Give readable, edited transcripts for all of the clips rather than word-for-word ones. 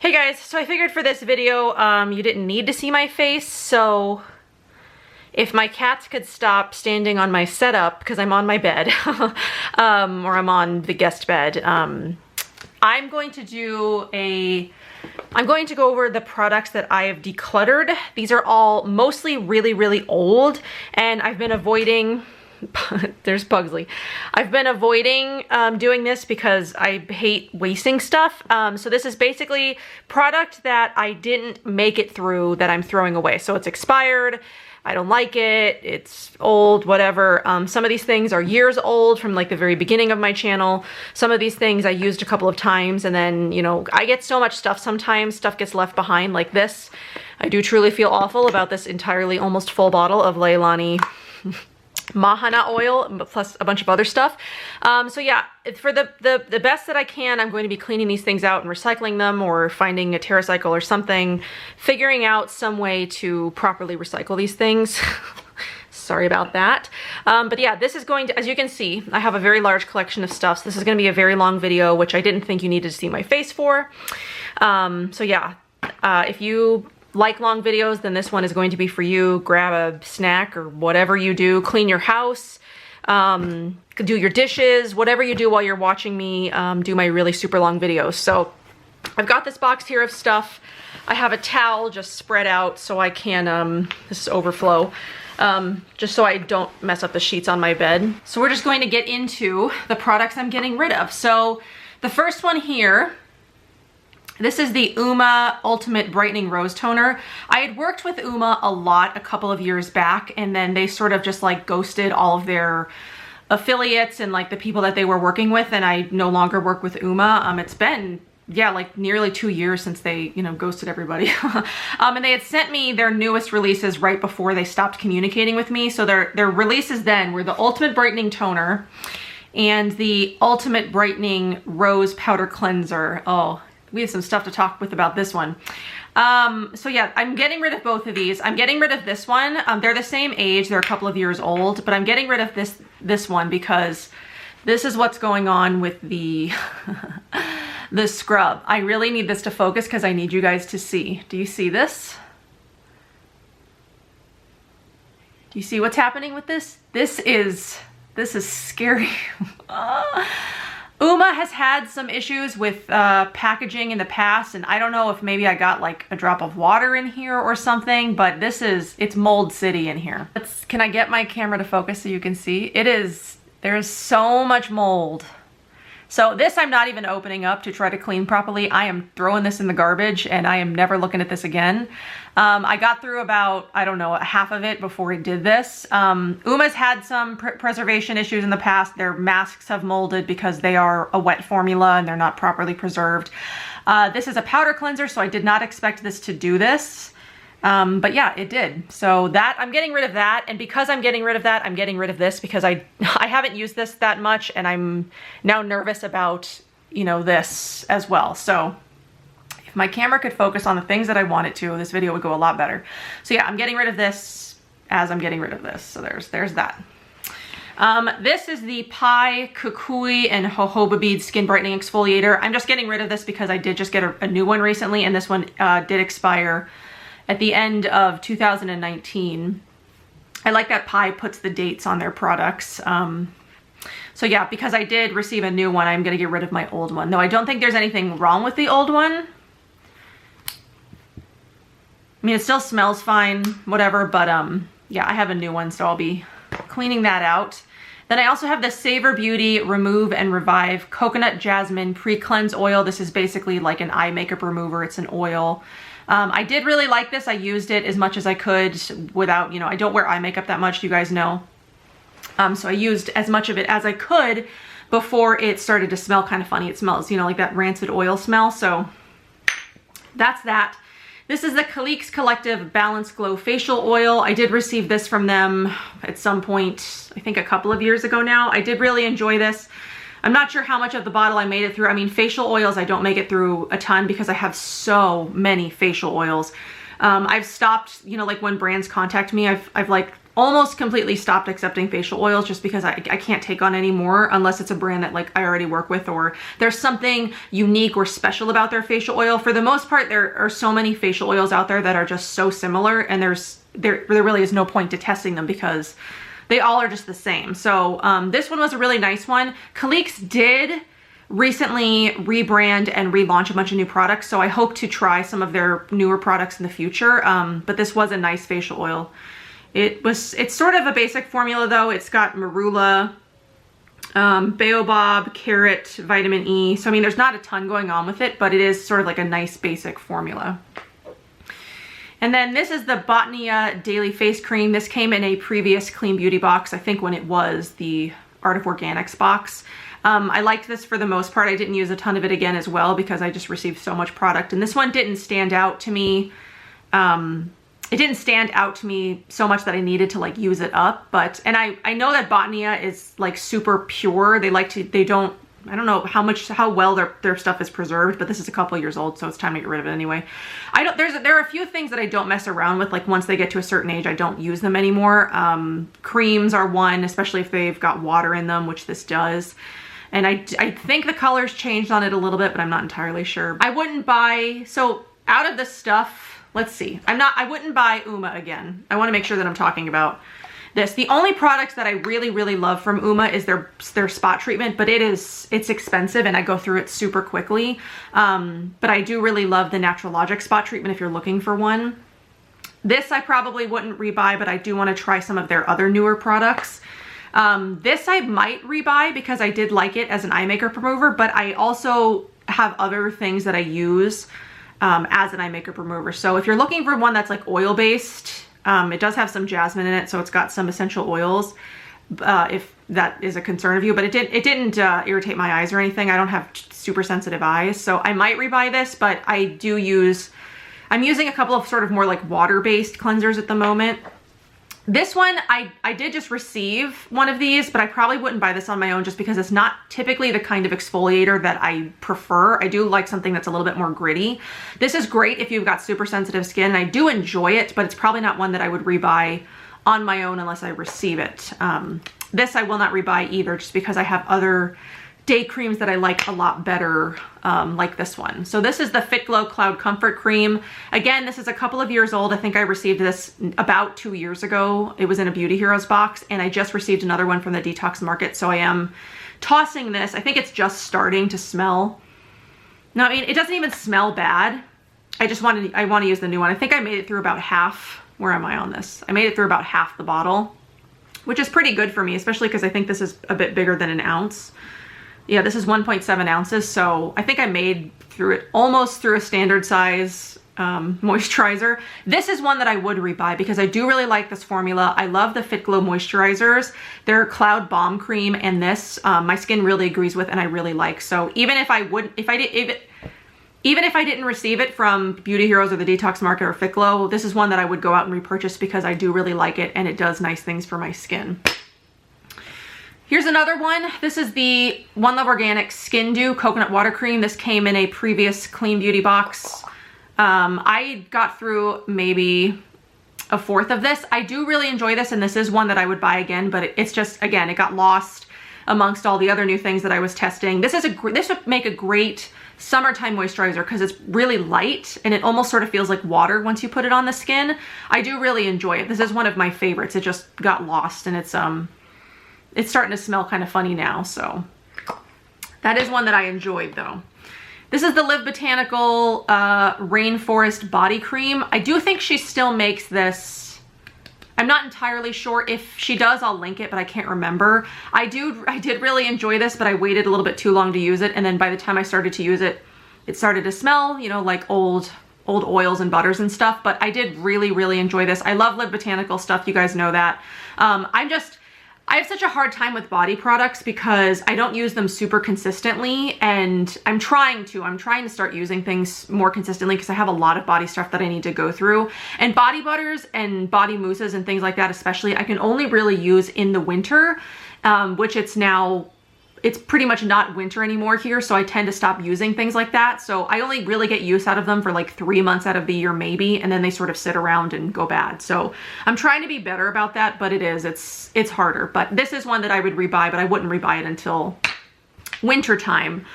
Hey guys, so I figured for this video, you didn't need to see my face, so if my cats could stop standing on my setup, because I'm on my bed, or I'm on the guest bed, I'm going to go over the products that I have decluttered. These are all mostly really old, and I've been avoiding there's Pugsley. I've been avoiding doing this because I hate wasting stuff. So this is basically product that I didn't make it through that I'm throwing away. So it's expired. I don't like it. It's old, whatever. Some of these things are years old from like the very beginning of my channel. Some of these things I used a couple of times, and then, you know, I get so much stuff sometimes. Stuff gets left behind like this. I do truly feel awful about this entirely almost full bottle of Leahlani HANA oil plus a bunch of other stuff. So yeah, for the best that I can, I'm going to be cleaning these things out and recycling them, or finding a TerraCycle or something, figuring out some way to properly recycle these things. Sorry about that. But yeah, this is going to, as you can see, I have a very large collection of stuff. So this is going to be a very long video, which I didn't think you needed to see my face for. So yeah, if you like long videos, then this one is going to be for you. Grab a snack or whatever you do, clean your house, do your dishes, whatever you do while you're watching me do my really super long videos. So I've got this box here of stuff. I have a towel just spread out so I can, this is overflow, just so I don't mess up the sheets on my bed. So we're just going to get into the products I'm getting rid of. So the first one here, this is the Uma Ultimate Brightening Rose Toner. I had worked with Uma a lot a couple of years back, and then they sort of just like ghosted all of their affiliates and like the people that they were working with, and I no longer work with Uma. It's been, yeah, like nearly 2 years since they, you know, ghosted everybody. And they had sent me their newest releases right before they stopped communicating with me. So their releases then were the Ultimate Brightening Toner and the Ultimate Brightening Rose Powder Cleanser. Oh, we have some stuff to talk with about this one. So yeah, I'm getting rid of both of these. I'm getting rid of this one. They're the same age. They're a couple of years old, but I'm getting rid of this one because this is what's going on with the, the scrub. I really need this to focus because I need you guys to see. Do you see this? Do you see what's happening with this? This is scary. Uma has had some issues with packaging in the past, and I don't know if maybe I got like a drop of water in here or something, but it's mold city in here. Can I get my camera to focus so you can see? There's so much mold. So this I'm not even opening up to try to clean properly. I am throwing this in the garbage, and I am never looking at this again. I got through about, I don't know, half of it before it did this. Uma's had some preservation issues in the past. Their masks have molded because they are a wet formula and they're not properly preserved. This is a powder cleanser, so I did not expect this to do this. But yeah, it did. So that, I'm getting rid of that. And because I'm getting rid of that, I'm getting rid of this because I haven't used this that much, and I'm now nervous about, you know, this as well. So if my camera could focus on the things that I want it to, this video would go a lot better. So yeah, I'm getting rid of this as I'm getting rid of this. So there's that. This is the Pai Kukui and Jojoba Bead Skin Brightening Exfoliator. I'm just getting rid of this because I did just get a new one recently, and this one did expire at the end of 2019. I like that Pai puts the dates on their products. So yeah, because I did receive a new one, I'm gonna get rid of my old one. Though I don't think there's anything wrong with the old one. I mean, it still smells fine, whatever, but yeah, I have a new one, so I'll be cleaning that out. Then I also have the Savor Beauty Remove and Revive Coconut Jasmine Pre-Cleanse Oil. This is basically like an eye makeup remover. It's an oil. I did really like this. I used it as much as I could without, you know, I don't wear eye makeup that much, you guys know. So I used as much of it as I could before it started to smell kind of funny. It smells, you know, like that rancid oil smell. So that's that. This is the Calix Collective Balance Glow Facial Oil. I did receive this from them at some point, I think a couple of years ago now. I did really enjoy this. I'm not sure how much of the bottle I made it through. I mean, facial oils, I don't make it through a ton because I have so many facial oils. I've stopped, you know, like when brands contact me, I've like almost completely stopped accepting facial oils just because I can't take on anymore unless it's a brand that like I already work with or there's something unique or special about their facial oil. For the most part, there are so many facial oils out there that are just so similar, and there really is no point to testing them because they all are just the same. So this one was a really nice one. Clinique's did recently rebrand and relaunch a bunch of new products, so I hope to try some of their newer products in the future. But this was a nice facial oil. It's sort of a basic formula though. It's got marula, baobab, carrot, vitamin E. So I mean, there's not a ton going on with it, but it is sort of like a nice basic formula. And then this is the Botany Daily Face Cream. This came in a previous Clean Beauty box, I think when it was the Art of Organics box. I liked this for the most part. I didn't use a ton of it again as well because I just received so much product. And this one didn't stand out to me. It didn't stand out to me so much that I needed to like use it up, and I know that Botany is like super pure. I don't know how well their stuff is preserved, but this is a couple years old, so it's time to get rid of it anyway. There are a few things that I don't mess around with, like once they get to a certain age, I don't use them anymore. Creams are one, especially if they've got water in them, which this does. And I think the color's changed on it a little bit, but I'm not entirely sure. I wouldn't buy, so out of this stuff, let's see. I wouldn't buy Uma again. I want to make sure that I'm talking about this. The only products that I really, really love from Uma is their spot treatment, but it's expensive and I go through it super quickly. But I do really love the Natural Logic spot treatment if you're looking for one. This I probably wouldn't rebuy, but I do want to try some of their other newer products. This I might rebuy because I did like it as an eye makeup remover, but I also have other things that I use as an eye makeup remover. So if you're looking for one that's like oil based, it does have some jasmine in it, so it's got some essential oils, if that is a concern of you, but it didn't irritate my eyes or anything. I don't have super sensitive eyes, so I might rebuy this, but I'm using a couple of sort of more like water-based cleansers at the moment. This one, I did just receive one of these, but I probably wouldn't buy this on my own just because it's not typically the kind of exfoliator that I prefer. I do like something that's a little bit more gritty. This is great if you've got super sensitive skin. I do enjoy it, but it's probably not one that I would rebuy on my own unless I receive it. This I will not rebuy either just because I have other day creams that I like a lot better, like this one. So this is the Fit Glow Cloud Comfort Cream. Again, this is a couple of years old. I think I received this about 2 years ago. It was in a Beauty Heroes box, and I just received another one from the Detox Market, so I am tossing this. I think it's just starting to smell. No, I mean, it doesn't even smell bad. I want to use the new one. I think I made it through about half. Where am I on this? I made it through about half the bottle, which is pretty good for me, especially because I think this is a bit bigger than an ounce. Yeah, this is 1.7 ounces, so I think I made through it almost through a standard size moisturizer. This is one that I would rebuy because I do really like this formula. I love the Fit Glow moisturizers. Their Cloud Balm Cream and this, my skin really agrees with and I really like. So even if I didn't receive it from Beauty Heroes or the Detox Market or Fit Glow, this is one that I would go out and repurchase because I do really like it and it does nice things for my skin. Here's another one. This is the One Love Organic Skin Dew Coconut Water Cream. This came in a previous Clean Beauty box. I got through maybe a fourth of this. I do really enjoy this, and this is one that I would buy again, but it's just, again, it got lost amongst all the other new things that I was testing. This would make a great summertime moisturizer because it's really light and it almost sort of feels like water once you put it on the skin. I do really enjoy it. This is one of my favorites. It just got lost and it's starting to smell kind of funny now, so that is one that I enjoyed though. This is the Live Botanical Rainforest Body Cream. I do think she still makes this. I'm not entirely sure. If she does, I'll link it, but I can't remember. I did really enjoy this, but I waited a little bit too long to use it, and then by the time I started to use it, it started to smell, you know, like old oils and butters and stuff, but I did really, really enjoy this. I love Live Botanical stuff. You guys know that. I have such a hard time with body products because I don't use them super consistently, and I'm trying to start using things more consistently because I have a lot of body stuff that I need to go through. And body butters and body mousses and things like that especially, I can only really use in the winter, which it's it's pretty much not winter anymore here, so I tend to stop using things like that. So I only really get use out of them for like 3 months out of the year maybe, and then they sort of sit around and go bad. So I'm trying to be better about that, but it's harder. But this is one that I would rebuy, but I wouldn't rebuy it until winter time.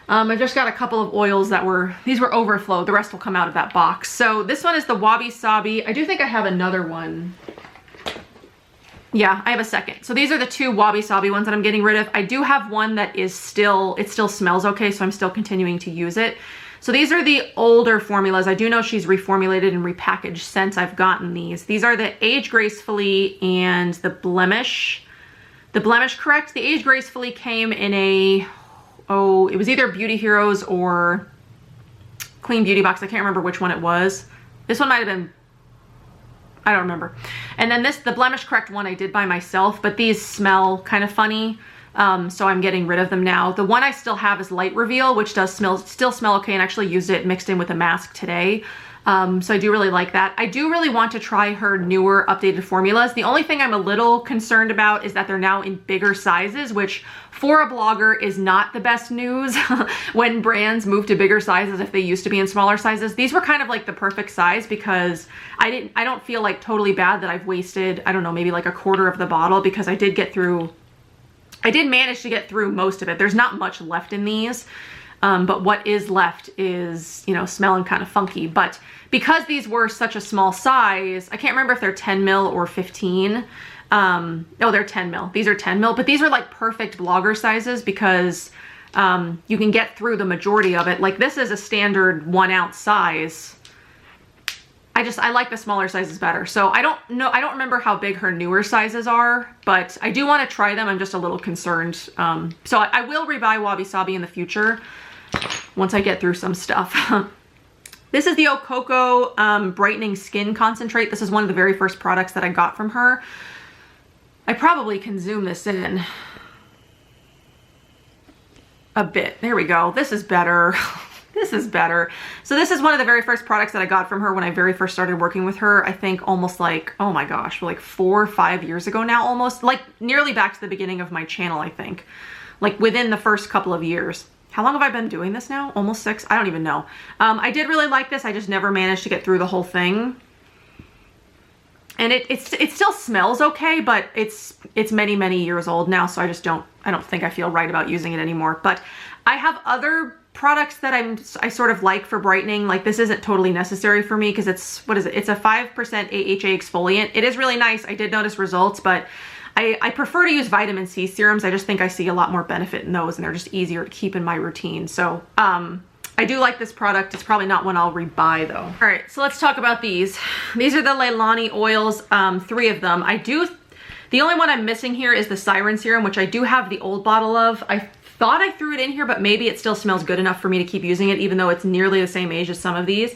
I've just got a couple of oils that these were overflow. The rest will come out of that box. So this one is the Wabi Sabi. I do think I have another one. Yeah, I have a second. So these are the 2 Wabi Sabi ones that I'm getting rid of. I do have one that is still, it still smells okay, so I'm still continuing to use it. So these are the older formulas. I do know she's reformulated and repackaged since I've gotten these. These are the Age Gracefully and the Blemish. The Blemish Correct. The Age Gracefully came in a, it was either Beauty Heroes or Clean Beauty box. I can't remember which one it was. This one might have been, I don't remember. And then the Blemish Correct one I did by myself, but these smell kind of funny. So I'm getting rid of them now. The one I still have is Light Reveal, which does still smell okay, and actually used it mixed in with a mask today. So I do really like that. I do really want to try her newer updated formulas. The only thing I'm a little concerned about is that they're now in bigger sizes, which for a blogger is not the best news when brands move to bigger sizes if they used to be in smaller sizes. These were kind of like the perfect size because I don't feel like totally bad that I've wasted, I don't know, maybe like a quarter of the bottle, because I did manage to get through most of it. There's not much left in these. But what is left is, you know, smelling kind of funky. But because these were such a small size, I can't remember if they're 10 mil or 15. Oh, they're 10 mil. These are 10 mil, but these are like perfect blogger sizes because you can get through the majority of it. Like this is a standard 1 ounce size. I like the smaller sizes better. So I don't remember how big her newer sizes are, but I do want to try them. I'm just a little concerned. So I will rebuy Wabi Sabi in the future once I get through some stuff. This is the Okoko Brightening Skin Concentrate. This is one of the very first products that I got from her. I probably can zoom this in a bit. There we go. This is better. This is better. So this is one of the very first products that I got from her when I very first started working with her. I think almost like, oh my gosh, like 4 or 5 years ago now, almost like nearly back to the beginning of my channel, I think. Like within the first couple of years. How long have I been doing this now? Almost 6? I don't even know. I did really like this. I just never managed to get through the whole thing. And it still smells okay, but it's many, many years old now, so I don't think I feel right about using it anymore. But I have other products that I sort of like for brightening. Like this isn't totally necessary for me because it's, what is it? It's a 5% AHA exfoliant. It is really nice. I did notice results, but I prefer to use vitamin C serums. I just think I see a lot more benefit in those, and they're just easier to keep in my routine. So I do like this product. It's probably not one I'll rebuy though. All right, so let's talk about these. These are the Leahlani oils, 3 of them. The only one I'm missing here is the Siren Serum, which I do have the old bottle of. I thought I threw it in here, but maybe it still smells good enough for me to keep using it, even though it's nearly the same age as some of these.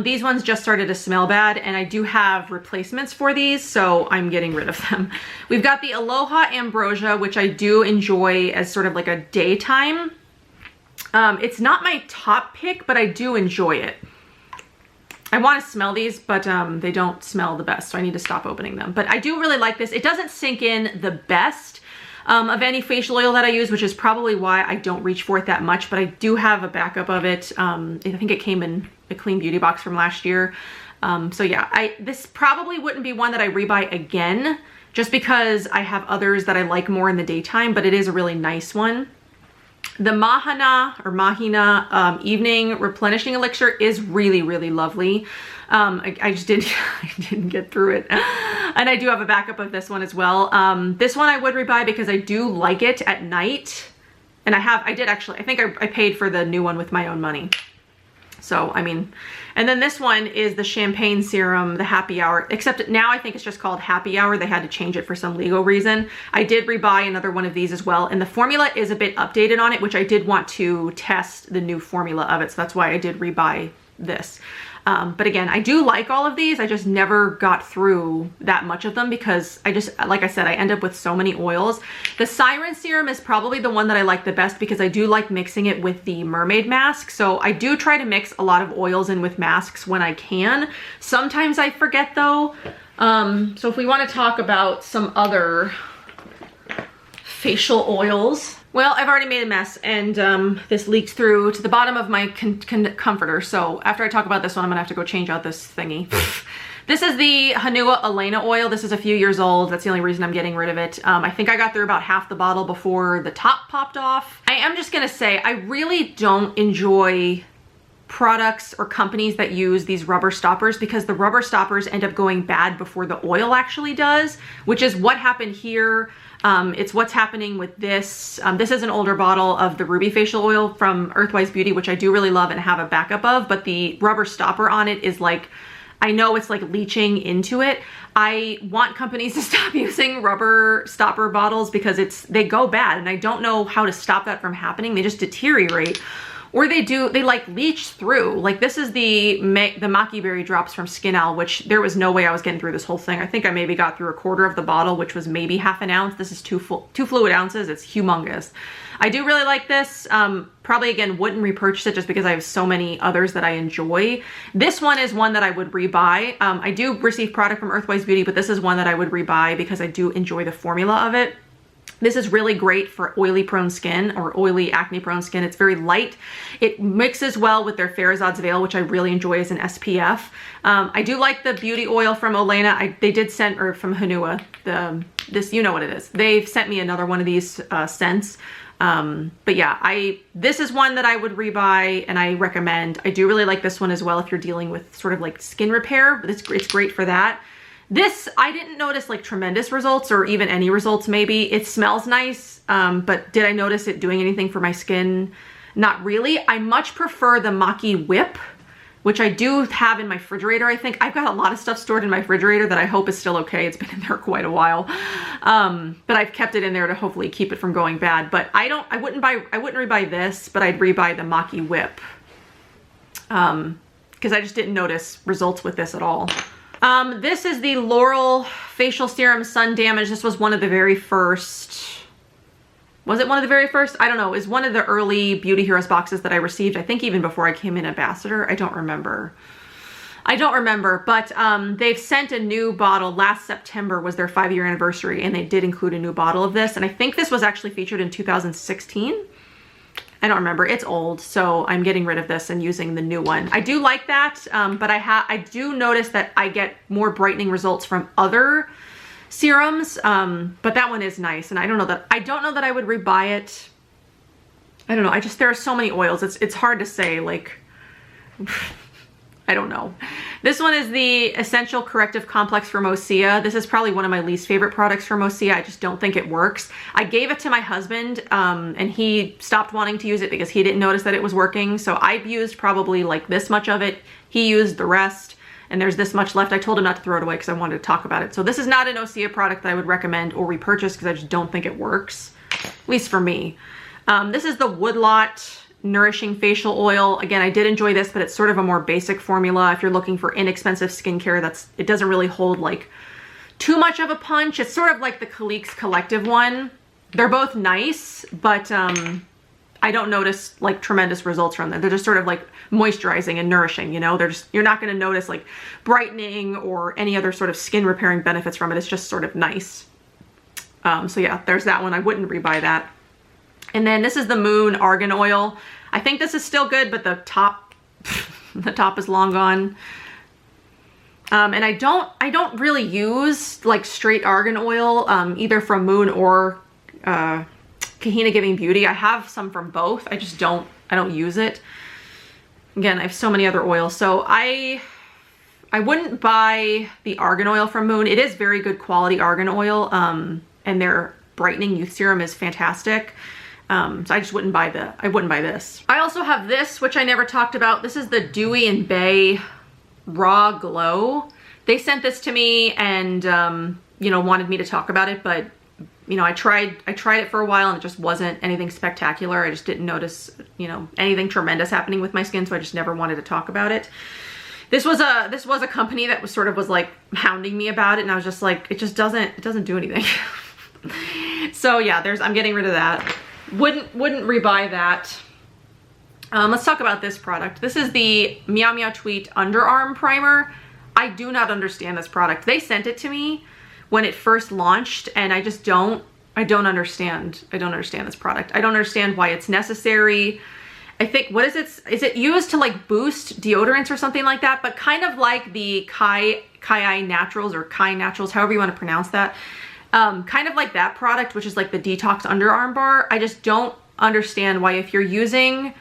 These ones just started to smell bad, and I do have replacements for these, so I'm getting rid of them. We've got the Aloha Ambrosia, which I do enjoy as sort of like a daytime. It's not my top pick, but I do enjoy it. I want to smell these, but they don't smell the best, so I need to stop opening them. But I do really like this. It doesn't sink in the best of any facial oil that I use, which is probably why I don't reach for it that much, but I do have a backup of it. I think it came in a Clean Beauty box from last year. So yeah, this probably wouldn't be one that I rebuy again, just because I have others that I like more in the daytime, but it is a really nice one. The Mahina Evening Replenishing Elixir is really, really lovely. I just didn't get through it. And I do have a backup of this one as well. This one I would rebuy because I do like it at night. And I think I paid for the new one with my own money. So, I mean, and then this one is the Champagne Serum, the Happy Hour, except now I think it's just called Happy Hour. They had to change it for some legal reason. I did rebuy another one of these as well, and the formula is a bit updated on it, which I did want to test the new formula of it, so that's why I did rebuy this. But again, I do like all of these. I just never got through that much of them because like I said, I end up with so many oils. The Siren Serum is probably the one that I like the best because I do like mixing it with the mermaid mask. So I do try to mix a lot of oils in with masks when I can. Sometimes I forget though. So if we want to talk about some other facial oils, Well, I've already made a mess, and this leaks through to the bottom of my comforter. So after I talk about this one, I'm gonna have to go change out this thingy. This is the Hanua Elena oil. This is a few years old. That's the only reason I'm getting rid of it. I think I got through about half the bottle before the top popped off. I am just gonna say, I really don't enjoy products or companies that use these rubber stoppers, because the rubber stoppers end up going bad before the oil actually does, which is what happened here. It's what's happening with this. This is an older bottle of the Ruby facial oil from Earthwise Beauty, which I do really love and have a backup of, but the rubber stopper on it is like, I know it's like leaching into it. I want companies to stop using rubber stopper bottles because they go bad, and I don't know how to stop that from happening. They just deteriorate. Or they like leach through. Like this is the Maki Berry drops from Skin Owl, which there was no way I was getting through this whole thing. I think I maybe got through a quarter of the bottle, which was maybe half an ounce. This is two fluid ounces. It's humongous. I do really like this. Probably again, wouldn't repurchase it just because I have so many others that I enjoy. This one is one that I would rebuy. I do receive product from Earthwise Beauty, but this is one that I would rebuy because I do enjoy the formula of it. This is really great for oily prone skin or oily acne prone skin. It's very light. It mixes well with their Farazad's Veil, which I really enjoy as an SPF. I do like the beauty oil from Olena. They did send, or from Hanua, this, you know what it is. They've sent me another one of these scents. But yeah, this is one that I would rebuy and I recommend. I do really like this one as well if you're dealing with sort of like skin repair, but it's great for that. This, I didn't notice like tremendous results or even any results maybe. It smells nice, but did I notice it doing anything for my skin? Not really. I much prefer the Maki Whip, which I do have in my refrigerator. I think I've got a lot of stuff stored in my refrigerator that I hope is still okay. It's been in there quite a while. But I've kept it in there to hopefully keep it from going bad. But I wouldn't rebuy this, but I'd rebuy the Maki Whip. Because I just didn't notice results with this at all. This is the Laurel Facial Serum Sun Damage. This was one of the very first, was it one of the very first? I don't know. It was one of the early Beauty Heroes boxes that I received. I think even before I came in Ambassador. I don't remember, but they've sent a new bottle. Last September was their 5-year anniversary, and they did include a new bottle of this. And I think this was actually featured in 2016. I don't remember. It's old, so I'm getting rid of this and using the new one. I do like that, but I do notice that I get more brightening results from other serums, but that one is nice, and I don't know that I would rebuy it. I don't know. There are so many oils. It's hard to say, like, I don't know. This one is the Essential Corrective Complex from Osea. This is probably one of my least favorite products from Osea. I just don't think it works. I gave it to my husband and he stopped wanting to use it because he didn't notice that it was working. So I've used probably like this much of it. He used the rest and there's this much left. I told him not to throw it away because I wanted to talk about it. So this is not an Osea product that I would recommend or repurchase because I just don't think it works, at least for me. This is the Woodlot Nourishing Facial Oil. Again, I did enjoy this, but it's sort of a more basic formula. If you're looking for inexpensive skincare, it doesn't really hold like too much of a punch. It's sort of like the Caliques Collective one. They're both nice, but I don't notice like tremendous results from them. They're just sort of like moisturizing and nourishing, you know? You're not going to notice like brightening or any other sort of skin repairing benefits from it. It's just sort of nice. So yeah, there's that one. I wouldn't rebuy that. And then this is the Moon Argan Oil. I think this is still good, but the top is long gone. And I don't really use like straight argan oil, either from Moon or Kahina Giving Beauty. I have some from both. I don't use it. Again, I have so many other oils. So I wouldn't buy the argan oil from Moon. It is very good quality argan oil. And their Brightening Youth Serum is fantastic. So I just wouldn't buy this. I also have this, which I never talked about. This is the Dewy and Bay Raw Glow. They sent this to me and, you know, wanted me to talk about it, but, you know, I tried it for a while and it just wasn't anything spectacular. I just didn't notice, you know, anything tremendous happening with my skin, so I just never wanted to talk about it. This was a company that was like hounding me about it, and I was just like, it doesn't do anything. So yeah, I'm getting rid of that. Wouldn't rebuy that. Let's talk about this product. This is the Meow Meow Tweet Underarm Primer. I do not understand this product. They sent it to me when it first launched, and I I don't understand this product. I don't understand why it's necessary. I think, what is it? Is it used to like boost deodorants or something like that? But kind of like the Kai Naturals or Kai Naturals, however you want to pronounce that. Kind of like that product, which is like the detox underarm bar. I just don't understand why, if you're using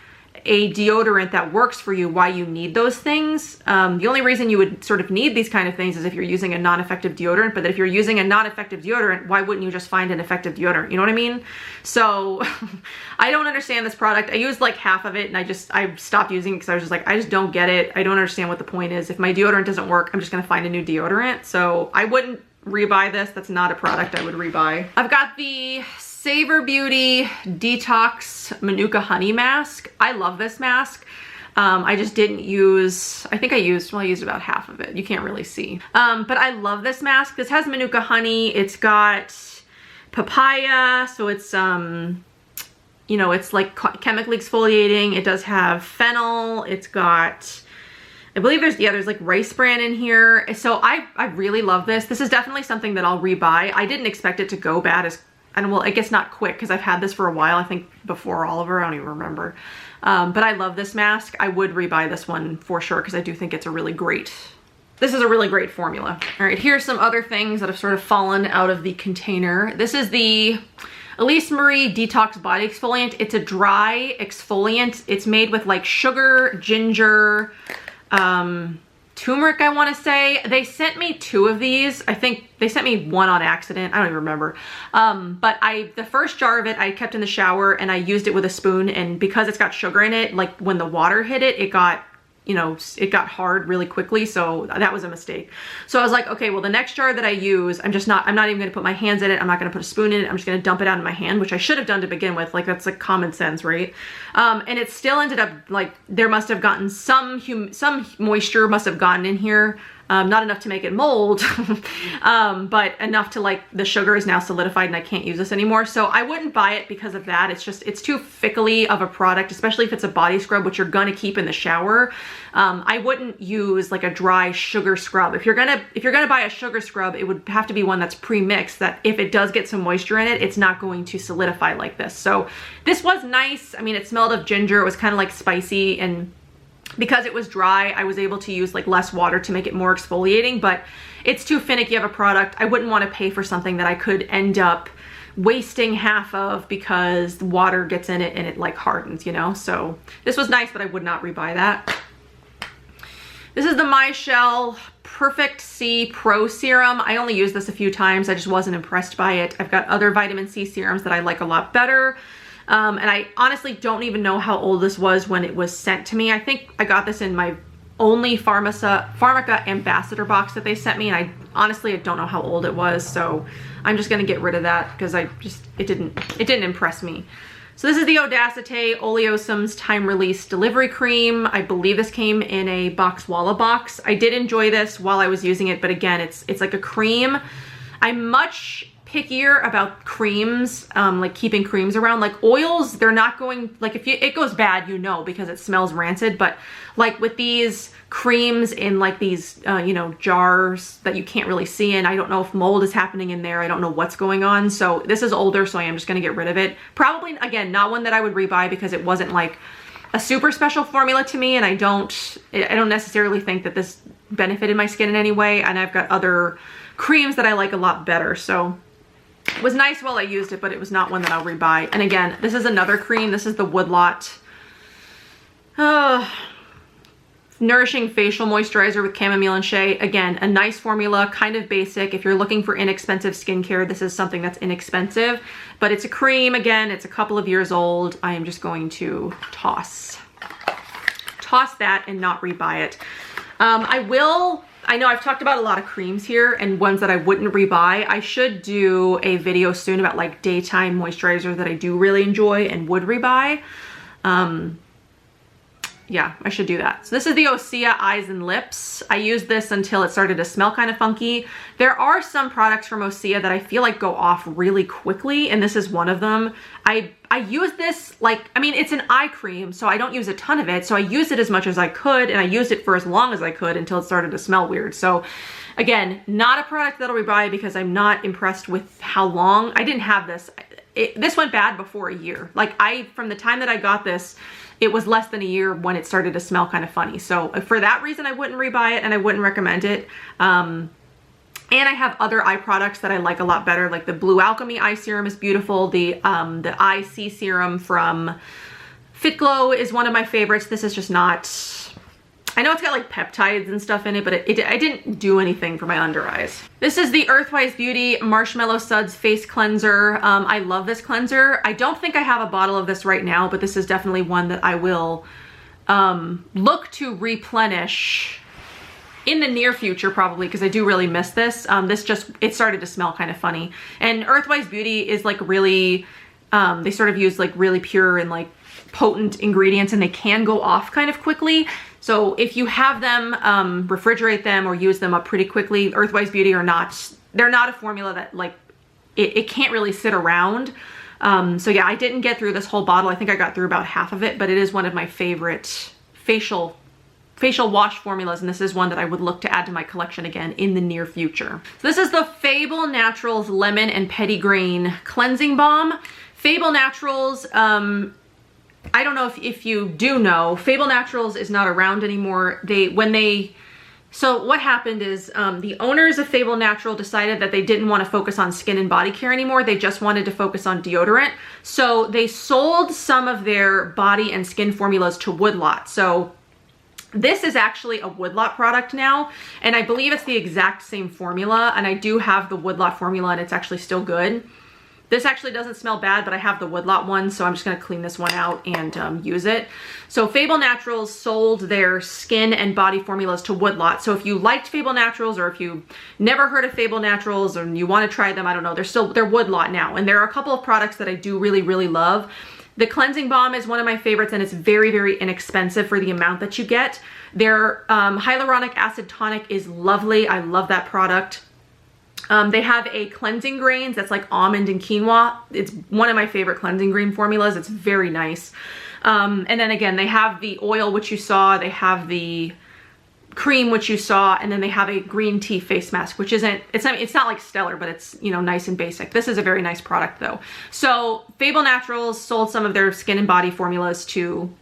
a deodorant that works for you, why you need those things. The only reason you would sort of need these kind of things is if you're using a non-effective deodorant, but if you're using a non-effective deodorant, why wouldn't you just find an effective deodorant? You know what I mean? So I don't understand this product. I used like half of it and I stopped using it because I was just like, I just don't get it. I don't understand what the point is. If my deodorant doesn't work, I'm just gonna find a new deodorant. So I wouldn't rebuy this. That's not a product I would rebuy. I've got the Savor Beauty Detox Manuka Honey Mask. I love this mask. I just didn't use, I think I used about half of it. You can't really see. But I love this mask. This has Manuka honey. It's got papaya. So it's, you know, it's like chemically exfoliating. It does have fennel. It's got, I believe there's like rice bran in here. So I really love this. This is definitely something that I'll rebuy. I didn't expect it to go bad as, and well, I guess not quick because I've had this for a while. I think before Oliver, I don't even remember. But I love this mask. I would rebuy this one for sure because I do think it's a really great, this is a really great formula. All right, here's some other things that have sort of fallen out of the container. This is the Elise Murray Detox Body Exfoliant. It's a dry exfoliant. It's made with like sugar, ginger, turmeric, I want to say. They sent me 2 of these. I think they sent me 1 on accident. I don't even remember. But the first jar of it I kept in the shower and I used it with a spoon, and because it's got sugar in it, like when the water hit it, it got, you know, it got hard really quickly. So that was a mistake. So I was like, okay, well, the next jar that I use, I'm not even gonna put my hands in it. I'm not gonna put a spoon in it. I'm just gonna dump it out in my hand, which I should have done to begin with. Like, that's like common sense, right? And it still ended up like, there must have gotten some moisture must have gotten in here. Not enough to make it mold, but enough to like, the sugar is now solidified and I can't use this anymore. So I wouldn't buy it because of that. It's just, it's too fickly of a product, especially if it's a body scrub, which you're gonna keep in the shower. I wouldn't use like a dry sugar scrub. If you're gonna buy a sugar scrub, it would have to be one that's pre-mixed, that if it does get some moisture in it, it's not going to solidify like this. So this was nice. I mean, it smelled of ginger. It was kind of like spicy, and because it was dry, I was able to use like less water to make it more exfoliating, but it's too finicky of a product. I wouldn't want to pay for something that I could end up wasting half of because the water gets in it and it like hardens, you know? So this was nice, but I would not rebuy that. This is the Michelle Perfect C Pro Serum. I only used this a few times. I just wasn't impressed by it. I've got other vitamin C serums that I like a lot better. And I honestly don't even know how old this was when it was sent to me. I think I got this in my only Pharmaca ambassador box that they sent me, and I honestly don't know how old it was, so I'm just gonna get rid of that because it didn't impress me. So this is the Audacité Oleosomes Time Release Delivery Cream. I believe this came in a Boxwalla box. I did enjoy this while I was using it, but again, it's like a cream. I'm much pickier about creams, like keeping creams around. Like oils, they're not going, like if it goes bad, you know, because it smells rancid, but like with these creams in like these, you know, jars that you can't really see in, I don't know if mold is happening in there. I don't know what's going on. So this is older, so I am just gonna get rid of it. Probably, again, not one that I would rebuy because it wasn't like a super special formula to me, and I don't necessarily think that this benefited my skin in any way, and I've got other creams that I like a lot better. So it was nice while I used it, but it was not one that I'll rebuy. And again, this is another cream. This is the Woodlot Nourishing Facial Moisturizer with Chamomile and Shea. Again, a nice formula, kind of basic. If you're looking for inexpensive skincare, this is something that's inexpensive. But it's a cream, again, it's a couple of years old. I am just going to toss that and not rebuy it. I know I've talked about a lot of creams here and ones that I wouldn't rebuy. I should do a video soon about like daytime moisturizer that I do really enjoy and would rebuy. yeah, I should do that. So this is the Osea Eyes and Lips. I used this until it started to smell kind of funky. There are some products from Osea that I feel like go off really quickly, and this is one of them. I use this like, I mean, it's an eye cream, so I don't use a ton of it. So I used it as much as I could, and I used it for as long as I could until it started to smell weird. So again, not a product that I'll rebuy because I'm not impressed with how long. I didn't have this. This went bad before a year. Like from the time that I got this, it was less than a year when it started to smell kind of funny. So for that reason, I wouldn't rebuy it and I wouldn't recommend it. And I have other eye products that I like a lot better, like the Blue Alchemy eye serum is beautiful. The Eye C serum from Fit Glow is one of my favorites. This is just not, I know it's got like peptides and stuff in it, but I didn't do anything for my under eyes. This is the Earthwise Beauty Marshmallow Suds Face Cleanser. I love this cleanser. I don't think I have a bottle of this right now, but this is definitely one that I will look to replenish in the near future probably, because I do really miss this. It started to smell kind of funny. And Earthwise Beauty is like really, they sort of use like really pure and like potent ingredients, and they can go off kind of quickly. So if you have them, refrigerate them or use them up pretty quickly. Earthwise Beauty they're not a formula that like, it can't really sit around. So yeah, I didn't get through this whole bottle. I think I got through about half of it, but it is one of my favorite facial wash formulas, and this is one that I would look to add to my collection again in the near future. So this is the Fable Naturals Lemon and Petitgrain Cleansing Balm. Fable Naturals, I don't know if you do know, Fable Naturals is not around anymore. So what happened is the owners of Fable Natural decided that they didn't want to focus on skin and body care anymore. They just wanted to focus on deodorant. So they sold some of their body and skin formulas to Woodlot. So this is actually a Woodlot product now, and I believe it's the exact same formula, and I do have the Woodlot formula and it's actually still good. This actually doesn't smell bad, but I have the Woodlot one, so I'm just gonna clean this one out and use it. So Fable Naturals sold their skin and body formulas to Woodlot. So if you liked Fable Naturals, or if you never heard of Fable Naturals and you wanna try them, I don't know, they're Woodlot now. And there are a couple of products that I do really, really love. The cleansing balm is one of my favorites, and it's very, very inexpensive for the amount that you get. Their hyaluronic acid tonic is lovely. I love that product. They have a cleansing grains that's like almond and quinoa. It's one of my favorite cleansing grain formulas. It's very nice. And then again, they have the oil, which you saw. They have the cream, which you saw, and then they have a green tea face mask, which it's not like stellar, but it's, you know, nice and basic. This is a very nice product though. So Fable Naturals sold some of their skin and body formulas to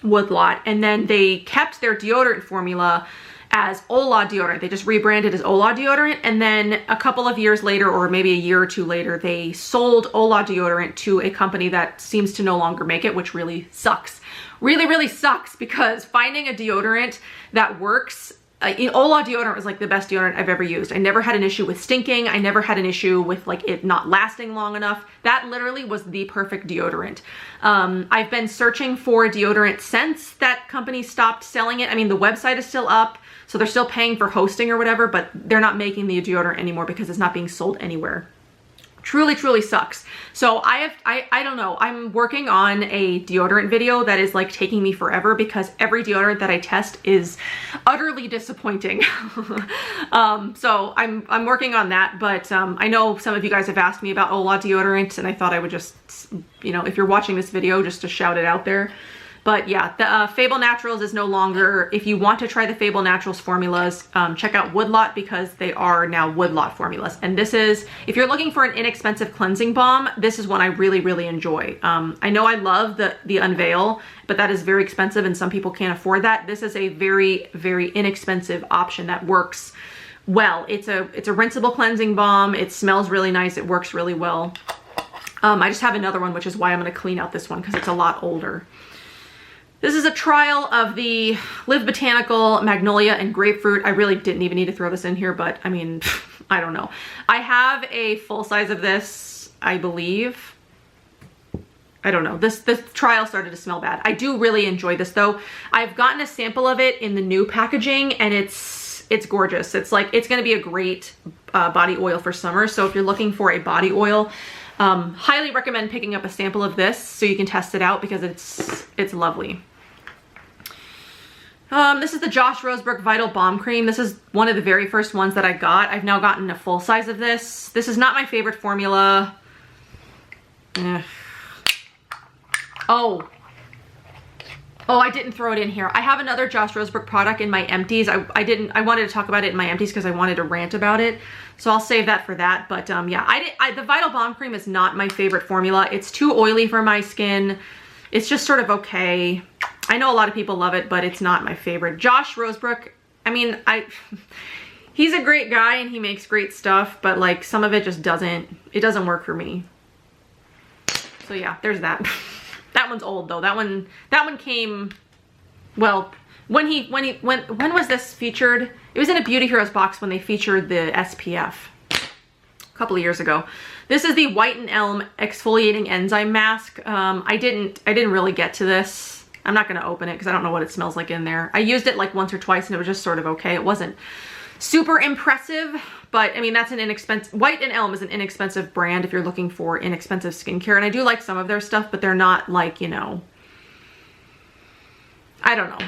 Woodlot, and then they kept their deodorant formula as Ola deodorant. They just rebranded as Ola deodorant, and then a couple of years later, or maybe a year or two later, they sold Ola deodorant to a company that seems to no longer make it, which really sucks. Really, really sucks, because finding a deodorant that works, Ola deodorant was like the best deodorant I've ever used. I never had an issue with stinking. I never had an issue with like it not lasting long enough. That literally was the perfect deodorant. I've been searching for deodorant since that company stopped selling it. I mean, the website is still up, so they're still paying for hosting or whatever, but they're not making the deodorant anymore because it's not being sold anywhere. Truly, truly sucks. So I don't know. I'm working on a deodorant video that is like taking me forever, because every deodorant that I test is utterly disappointing. So I'm working on that, but I know some of you guys have asked me about Ola deodorant, and I thought I would just, you know, if you're watching this video, just to shout it out there. But yeah, the Fable Naturals is no longer, if you want to try the Fable Naturals formulas, check out Woodlot, because they are now Woodlot formulas. And this is, if you're looking for an inexpensive cleansing balm, this is one I really, really enjoy. I know I love the Unveil, but that is very expensive and some people can't afford that. This is a very, very inexpensive option that works well. It's a rinsable cleansing balm. It smells really nice. It works really well. I just have another one, which is why I'm gonna clean out this one, because it's a lot older. This is a trial of the Live Botanical Magnolia and Grapefruit. I really didn't even need to throw this in here, but I mean, I don't know. I have a full size of this, I believe. I don't know. This trial started to smell bad. I do really enjoy this though. I've gotten a sample of it in the new packaging, and it's gorgeous. It's like, it's gonna be a great body oil for summer. So if you're looking for a body oil, highly recommend picking up a sample of this so you can test it out, because it's lovely. This is the Josh Rosebrook Vital Balm Cream. This is one of the very first ones that I got. I've now gotten a full size of this. This is not my favorite formula. Oh, I didn't throw it in here. I have another Josh Rosebrook product in my empties. I wanted to talk about it in my empties because I wanted to rant about it. So I'll save that for that. But yeah, the Vital Balm Cream is not my favorite formula. It's too oily for my skin. It's just sort of okay. I know a lot of people love it, but it's not my favorite. Josh Rosebrook, I mean, he's a great guy and he makes great stuff, but like some of it just doesn't work for me. So yeah, there's that. That one's old though. That one came, well, when was this featured? It was in a Beauty Heroes box when they featured the SPF a couple of years ago. This is the White and Elm Exfoliating Enzyme Mask. I didn't really get to this. I'm not gonna open it because I don't know what it smells like in there. I used it like once or twice and it was just sort of okay. It wasn't super impressive, but I mean, that's an inexpensive, White and Elm is an inexpensive brand if you're looking for inexpensive skincare. And I do like some of their stuff, but they're not like, you know, I don't know.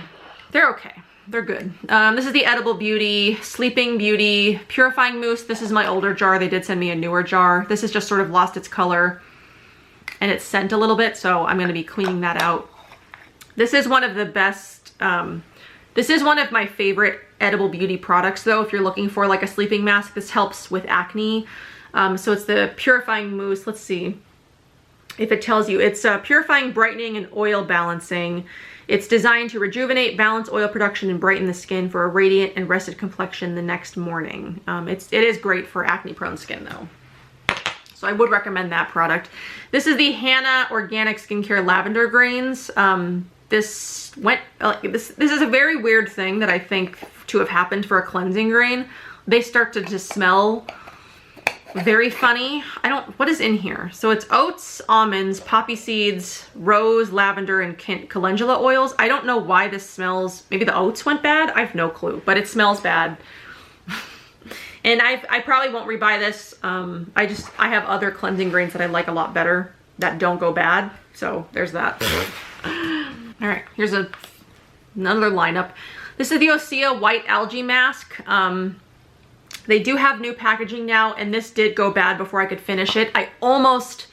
They're okay. They're good. This is the Edible Beauty, Sleeping Beauty, Purifying Mousse. This is my older jar. They did send me a newer jar. This has just sort of lost its color and its scent a little bit, so I'm gonna be cleaning that out. This is one of the best, this is one of my favorite Edible Beauty products though. If you're looking for like a sleeping mask, this helps with acne. So it's the Purifying Mousse. Let's see if it tells you. It's purifying, brightening, and oil balancing. It's designed to rejuvenate, balance oil production, and brighten the skin for a radiant and rested complexion the next morning. It is great for acne prone skin though. So I would recommend that product. This is the HANA Organic Skincare Lavender Grains. This is a very weird thing that I think to have happened for a cleansing grain. They start to just smell very funny. What is in here? So it's oats, almonds, poppy seeds, rose, lavender, and calendula oils. I don't know why this smells, maybe the oats went bad. I have no clue, but it smells bad. And I probably won't rebuy this. I have other cleansing grains that I like a lot better that don't go bad. So there's that. All right, here's another lineup. This is the Osea White Algae Mask. They do have new packaging now, and this did go bad before I could finish it. I almost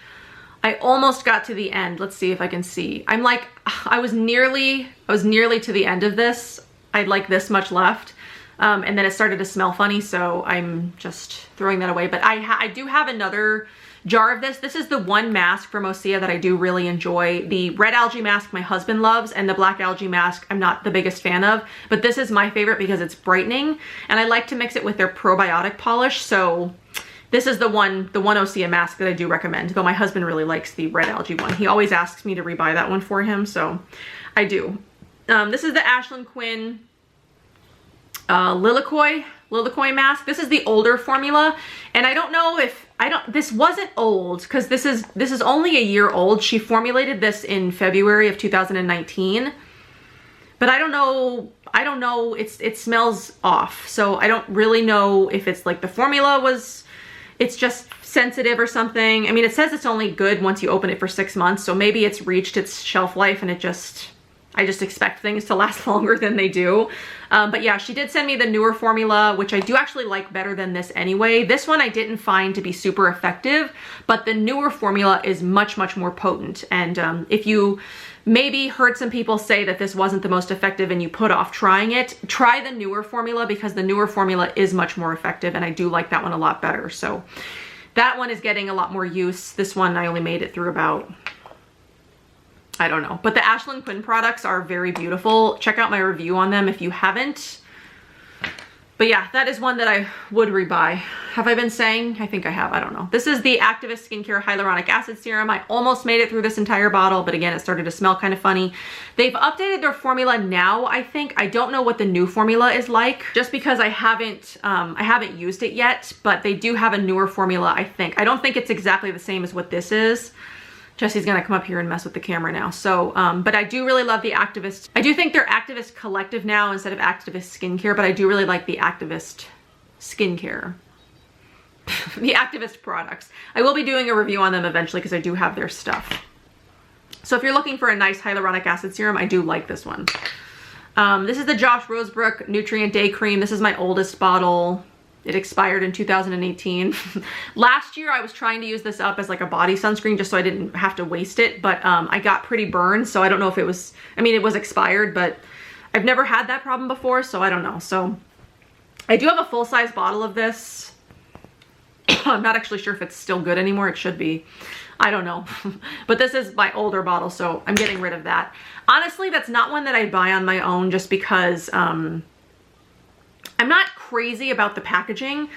got to the end. Let's see if I can see. I'm like, I was nearly to the end of this. I had like this much left. And then it started to smell funny, so I'm just throwing that away. But I do have another jar of this. This is the one mask from Osea that I do really enjoy. The red algae mask my husband loves, and the black algae mask I'm not the biggest fan of. But this is my favorite because it's brightening, and I like to mix it with their probiotic polish. So this is the one Osea mask that I do recommend, though my husband really likes the red algae one. He always asks me to rebuy that one for him, so I do. This is the Ashlynn Quinn Lilikoi mask. This is the older formula, and I don't know if this wasn't old because this is only a year old. She formulated this in February of 2019, but I don't know, it smells off, so I don't really know if it's like the formula it's just sensitive or something. I mean, it says it's only good once you open it for 6 months, so maybe it's reached its shelf life and I just expect things to last longer than they do. But yeah, she did send me the newer formula, which I do actually like better than this anyway. This one I didn't find to be super effective, but the newer formula is much, much more potent. And if you maybe heard some people say that this wasn't the most effective and you put off trying it, try the newer formula because the newer formula is much more effective, and I do like that one a lot better. So that one is getting a lot more use. This one I only made it through about, I don't know. But the Ashlynn Quinn products are very beautiful. Check out my review on them if you haven't. But yeah, that is one that I would rebuy. Have I been saying? I think I have. I don't know. This is the Activist Skincare Hyaluronic Acid Serum. I almost made it through this entire bottle, but again, it started to smell kind of funny. They've updated their formula now, I think. I don't know what the new formula is like, just because I haven't used it yet, but they do have a newer formula, I think. I don't think it's exactly the same as what this is. Jesse's gonna come up here and mess with the camera now. So, but I do really love the Activist. I do think they're Activist Collective now instead of Activist Skincare, but I do really like the Activist Skincare. The Activist products. I will be doing a review on them eventually because I do have their stuff. So if you're looking for a nice hyaluronic acid serum, I do like this one. This is the Josh Rosebrook Nutrient Day Cream. This is my oldest bottle. It expired in 2018. Last year I was trying to use this up as like a body sunscreen just so I didn't have to waste it, but I got pretty burned, so I don't know if it was, I mean, it was expired, but I've never had that problem before, so I don't know. So I do have a full-size bottle of this. I'm not actually sure if it's still good anymore. It should be. I don't know. But this is my older bottle, so I'm getting rid of that. Honestly, that's not one that I'd buy on my own just because I'm not crazy about the packaging.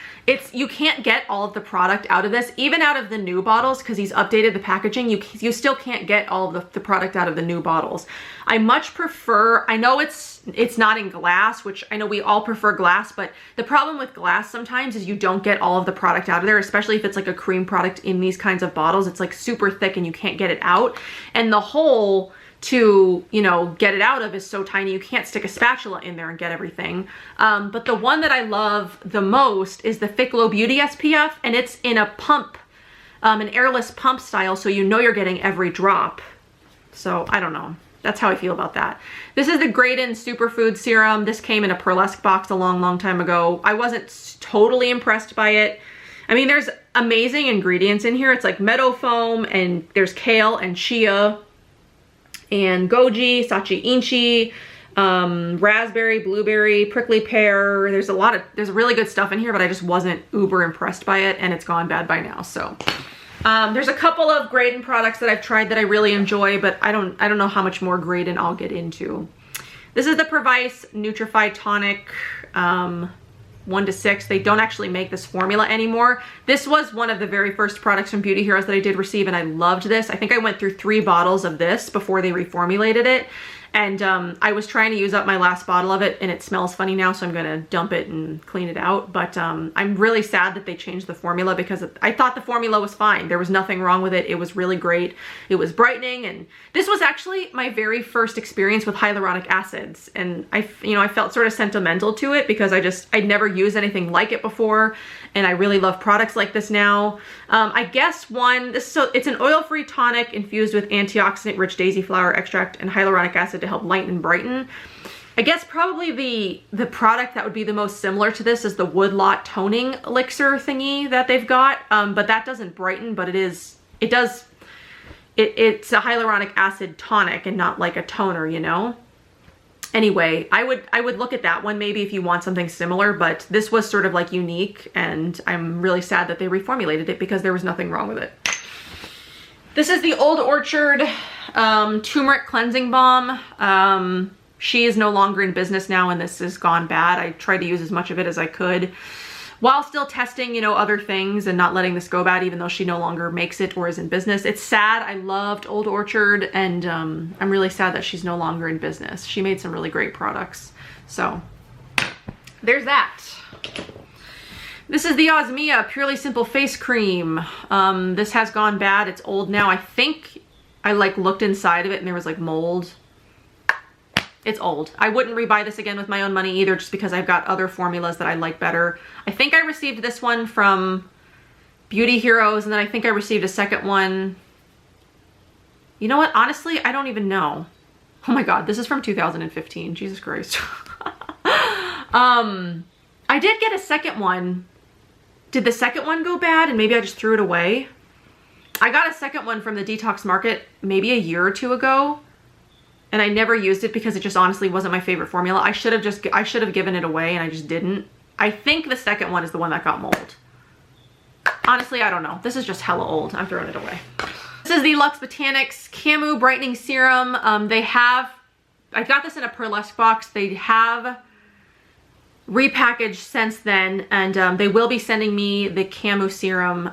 You can't get all of the product out of this, even out of the new bottles, because he's updated the packaging. You still can't get all of the product out of the new bottles. I much prefer, I know it's not in glass, which I know we all prefer glass, but the problem with glass sometimes is you don't get all of the product out of there, especially if it's like a cream product in these kinds of bottles. It's like super thick and you can't get it out. And the hole to, you know, get it out of is so tiny you can't stick a spatula in there and get everything. But the one that I love the most is the Fable Beauty SPF, and it's in a pump, an airless pump style, so you know you're getting every drop. So I don't know. That's how I feel about that. This is the Graydon Superfood Serum. This came in a Pearlesque box a long time ago. I wasn't totally impressed by it. I mean, there's amazing ingredients in here. It's like meadow foam, and there's kale and chia and goji, sachi inchi, raspberry, blueberry, prickly pear. There's really good stuff in here, but I just wasn't uber impressed by it, and it's gone bad by now. So there's a couple of Graydon products that I've tried that I really enjoy, but I don't know how much more Graydon I'll get into. This is the Previse Nutrify Tonic 1 to 6. They don't actually make this formula anymore. This was one of the very first products from Beauty Heroes that I did receive, and I loved this. I think I went through 3 bottles of this before they reformulated it. And I was trying to use up my last bottle of it, and it smells funny now, so I'm gonna dump it and clean it out. But I'm really sad that they changed the formula, because I thought the formula was fine. There was nothing wrong with it. It was really great. It was brightening, and this was actually my very first experience with hyaluronic acids. And I felt sort of sentimental to it because I'd never used anything like it before, and I really love products like this now. I guess it's an oil-free tonic infused with antioxidant-rich daisy flower extract and hyaluronic acid to help lighten and brighten. I guess probably the product that would be the most similar to this is the Woodlot toning elixir thingy that they've got, but that doesn't brighten, but it's a hyaluronic acid tonic and not like a toner, you know? Anyway, I would look at that one maybe if you want something similar, but this was sort of like unique, and I'm really sad that they reformulated it because there was nothing wrong with it. This is the Old Orchard Turmeric Cleansing Balm. She is no longer in business now, and this has gone bad. I tried to use as much of it as I could while still testing, you know, other things and not letting this go bad, even though she no longer makes it or is in business. It's sad. I loved Old Orchard, and I'm really sad that she's no longer in business. She made some really great products. So there's that. This is the Osmia Purely Simple Face Cream. This has gone bad. It's old now. I think I like looked inside of it and there was like mold. It's old. I wouldn't rebuy this again with my own money either, just because I've got other formulas that I like better. I think I received this one from Beauty Heroes, and then I think I received a second one. You know what? Honestly, I don't even know. Oh my God, this is from 2015. Jesus Christ. I did get a second one. Did the second one go bad and maybe I just threw it away? I got a second one from the Detox Market maybe a year or 2 ago, and I never used it because it just honestly wasn't my favorite formula. I should have given it away, and I just didn't. I think the second one is the one that got mold. Honestly, I don't know. This is just hella old. I'm throwing it away. This is the Luxe Botanics Camu Brightening Serum. I got this in a Pearlesque box. They have repackaged since then, and they will be sending me the Camu serum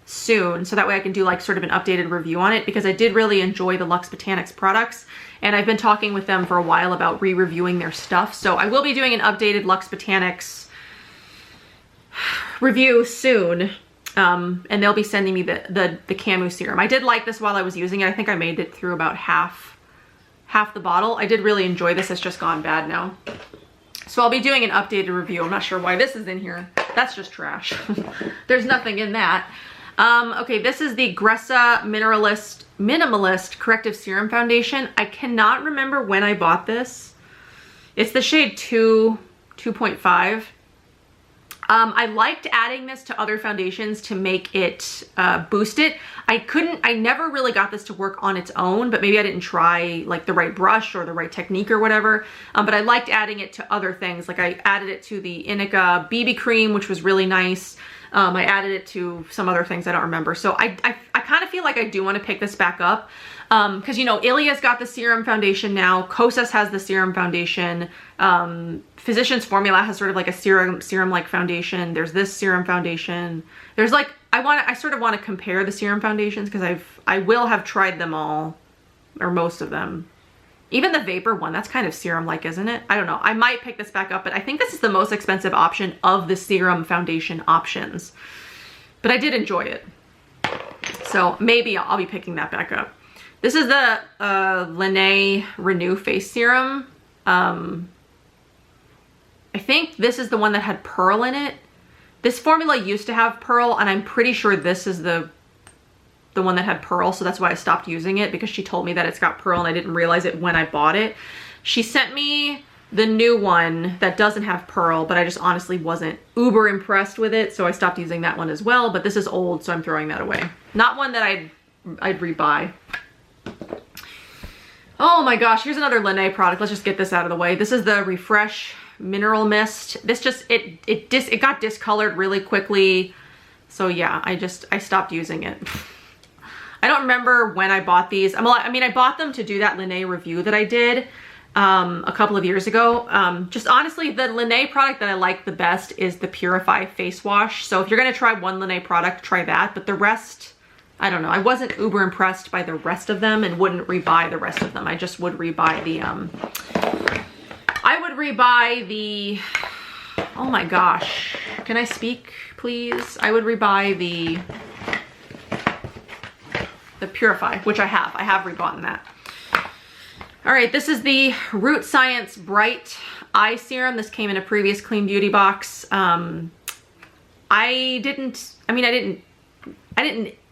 soon, so that way I can do like sort of an updated review on it, because I did really enjoy the Luxe Botanics products, and I've been talking with them for a while about re-reviewing their stuff. So I will be doing an updated Luxe Botanics review soon, and they'll be sending me the Camu serum. I did like this while I was using it. I think I made it through about half the bottle. I did really enjoy this. It's just gone bad now. So I'll be doing an updated review. I'm not sure why this is in here. That's just trash. There's nothing in that. Okay, this is the Gressa Minimalist Corrective Serum Foundation. I cannot remember when I bought this. It's the shade 2.5. I liked adding this to other foundations to make it boost it. I never really got this to work on its own, but maybe I didn't try like the right brush or the right technique or whatever. But I liked adding it to other things. Like I added it to the Inica BB cream, which was really nice. I added it to some other things I don't remember. So I kind of feel like I do want to pick this back up. Because, you know, Ilia's got the Serum Foundation now. Kosas has the Serum Foundation. Physicians Formula has sort of like a serum-like foundation. There's this Serum Foundation. There's like, I sort of want to compare the Serum Foundations because I will have tried them all, or most of them. Even the Vapor one, that's kind of serum-like, isn't it? I don't know. I might pick this back up, but I think this is the most expensive option of the Serum Foundation options. But I did enjoy it. So maybe I'll be picking that back up. This is the Laneige Renew Face Serum. I think this is the one that had pearl in it. This formula used to have pearl, and I'm pretty sure this is the one that had pearl, so that's why I stopped using it, because she told me that it's got pearl and I didn't realize it when I bought it. She sent me the new one that doesn't have pearl, but I just honestly wasn't uber impressed with it, so I stopped using that one as well. But this is old, so I'm throwing that away. Not one that I'd rebuy. Oh my gosh, here's another Laneige product. Let's just get this out of the way. This is the Refresh Mineral Mist. This just, it got discolored really quickly. So yeah, I stopped using it. I don't remember when I bought these. I mean, I bought them to do that Laneige review that I did a couple of years ago. Just honestly, the Laneige product that I like the best is the Purify Face Wash. So if you're gonna try one Laneige product, try that. But the rest, I don't know. I wasn't uber impressed by the rest of them and wouldn't rebuy the rest of them. I just would rebuy the, oh my gosh. Can I speak, please? I would rebuy the Purify, which I have. I have rebought that. All right, this is the Root Science Bright Eye Serum. This came in a previous Clean Beauty box. I didn't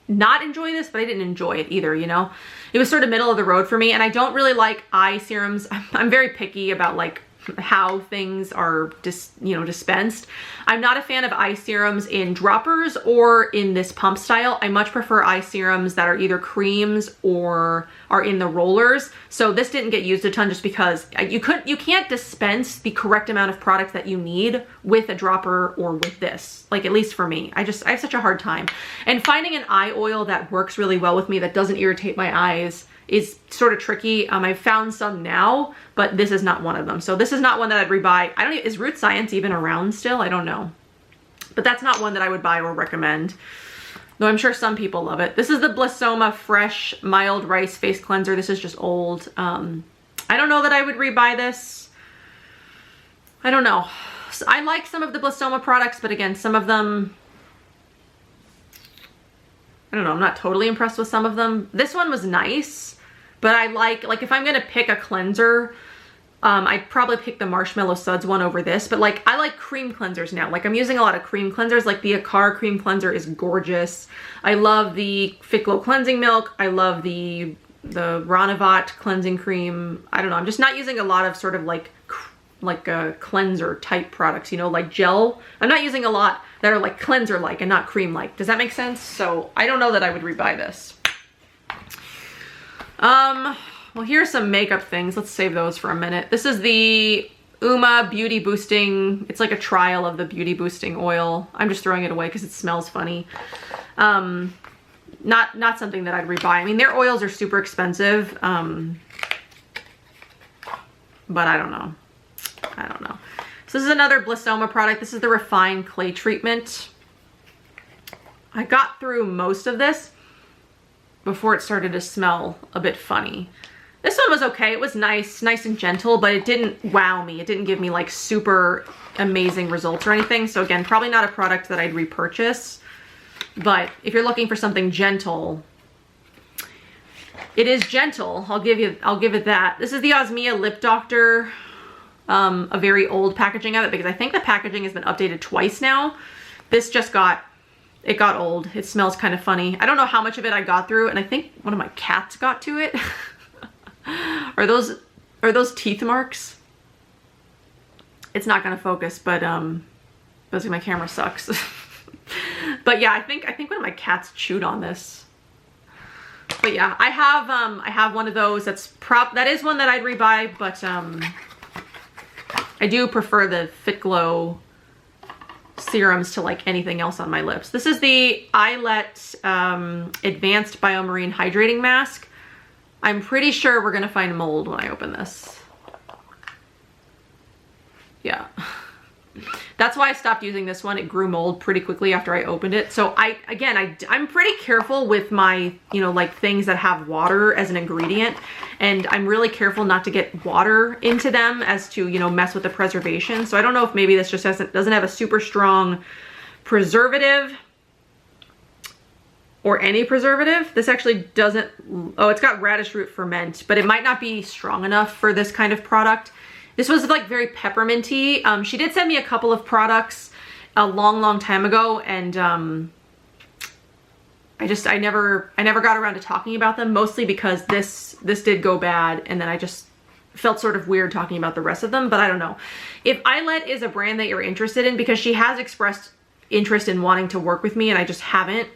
not enjoy this, but I didn't enjoy it either, you know? It was sort of middle of the road for me, and I don't really like eye serums. I'm very picky about like how things are dispensed. I'm not a fan of eye serums in droppers or in this pump style. I much prefer eye serums that are either creams or are in the rollers. So this didn't get used a ton just because you can't dispense the correct amount of product that you need with a dropper or with this. Like, at least for me, I have such a hard time. And finding an eye oil that works really well with me, that doesn't irritate my eyes, is sort of tricky. I've found some now, but this is not one of them. So this is not one that I'd rebuy. Is Root Science even around still? I don't know. But that's not one that I would buy or recommend, though I'm sure some people love it. This is the Blissoma Fresh Mild Rice Face Cleanser. This is just old. I don't know that I would rebuy this. I don't know. So I like some of the Blissoma products, but again, some of them, I don't know, I'm not totally impressed with some of them. This one was nice, but I like if I'm gonna pick a cleanser, I'd probably pick the Marshmallow Suds one over this. But like, I like cream cleansers now. Like, I'm using a lot of cream cleansers. Like the Akar cream cleanser is gorgeous. I love the Fit Glow cleansing milk. I love the Ranavat cleansing cream. I don't know, I'm just not using a lot of sort of like cleanser type products, you know, like gel. I'm not using a lot that are like cleanser like and not cream like. Does that make sense? So I don't know that I would rebuy this. Well, here's some makeup things. Let's save those for a minute. This is the Uma Beauty Boosting. It's like a trial of the Beauty Boosting oil. I'm just throwing it away because it smells funny. Not something that I'd rebuy. I mean, their oils are super expensive, but I don't know. So this is another Blissoma product. This is the Refined Clay Treatment. I got through most of this before it started to smell a bit funny. This one was okay. It was nice and gentle, but it didn't wow me. It didn't give me like super amazing results or anything. So again, probably not a product that I'd repurchase. But if you're looking for something gentle, it is gentle. I'll give it that. This is the Osmia Lip Doctor. A very old packaging of it, because I think the packaging has been updated twice now. This just got old. It smells kind of funny. I don't know how much of it I got through, and I think one of my cats got to it. Are those teeth marks? It's not gonna focus, but basically my camera sucks. But yeah, I think one of my cats chewed on this. But yeah, I have one of those. That is one that I'd rebuy, but I do prefer the Fit Glow serums to like anything else on my lips. This is the Ayelet Advanced Biomarine Hydrating Mask. I'm pretty sure we're gonna find mold when I open this. Yeah. That's why I stopped using this one. It grew mold pretty quickly after I opened it. So I'm pretty careful with my, you know, like things that have water as an ingredient. And I'm really careful not to get water into them as to, you know, mess with the preservation. So I don't know if maybe this just doesn't have a super strong preservative or any preservative. This actually doesn't, oh, it's got radish root ferment, but it might not be strong enough for this kind of product. This was like very pepperminty. She did send me a couple of products a long time ago, and I never got around to talking about them, mostly because this did go bad, and then I just felt sort of weird talking about the rest of them. But I don't know. If Ayelet is a brand that you're interested in, because she has expressed interest in wanting to work with me, and I just haven't,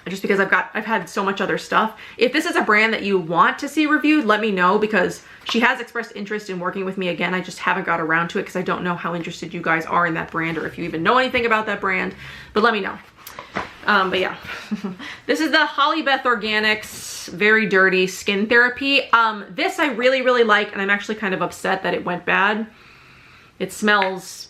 just because I've had so much other stuff. If this is a brand that you want to see reviewed, let me know, because she has expressed interest in working with me again. I just haven't got around to it because I don't know how interested you guys are in that brand, or if you even know anything about that brand, but let me know. But yeah, this is the Holly Beth Organics Very Dirty Skin Therapy. This I really like, and I'm actually kind of upset that it went bad. It smells